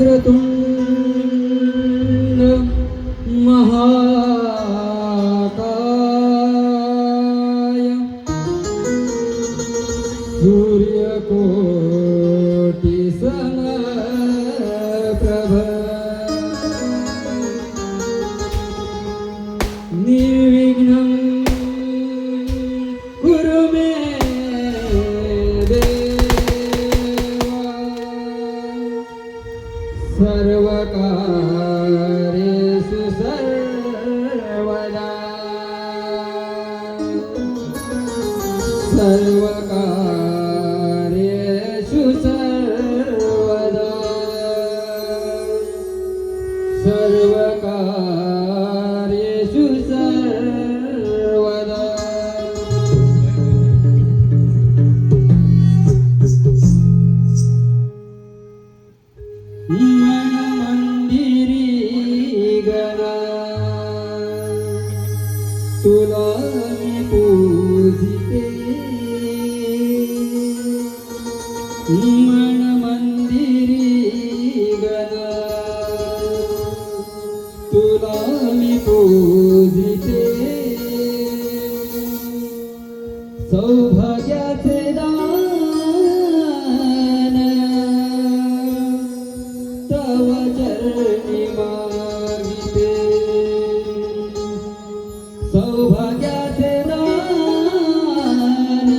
वक्रतुंड महाकाय सूर्यकोटि समप्रभ निर्विघ्नं कुरु मे सर्वकार्येषु सर्वदा सर्वकार्येषु सर्वदा सर्वकार्येषु सर्वदा तुला मी पूजिते मन मंदिरी गणा तुला मी पूजिते सौभाग्याचे दान तव चरणी मागिते सौभाग्याचे दान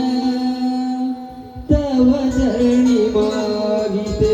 तव चरणी मागिते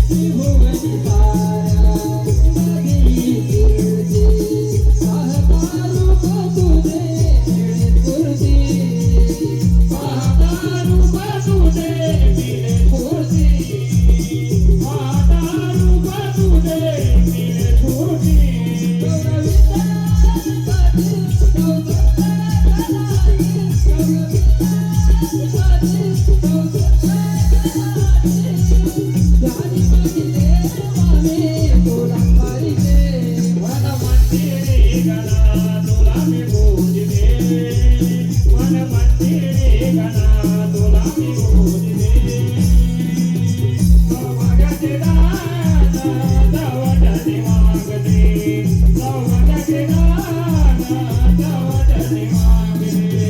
त्रिभुवनी तारा जागी फिरते पाहता रूप तुझे मिळे स्फूर्ती पाहता रूप तुझे मिळे स्फूर्ती पाहता रूप तुझे मिळे स्फूर्ती मन मंदिरे गणा तुला मी पूजिते मन मंदिरे गणा तुला मी पूजिते सौभाग्याचे दान दवडने मागते सौभाग्याचे दान दवडने मागते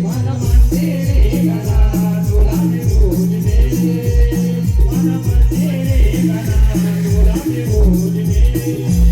मन मंदिरे गणा तुला मी पूजिते मन मंदिरे गणा तुला मी पूजिते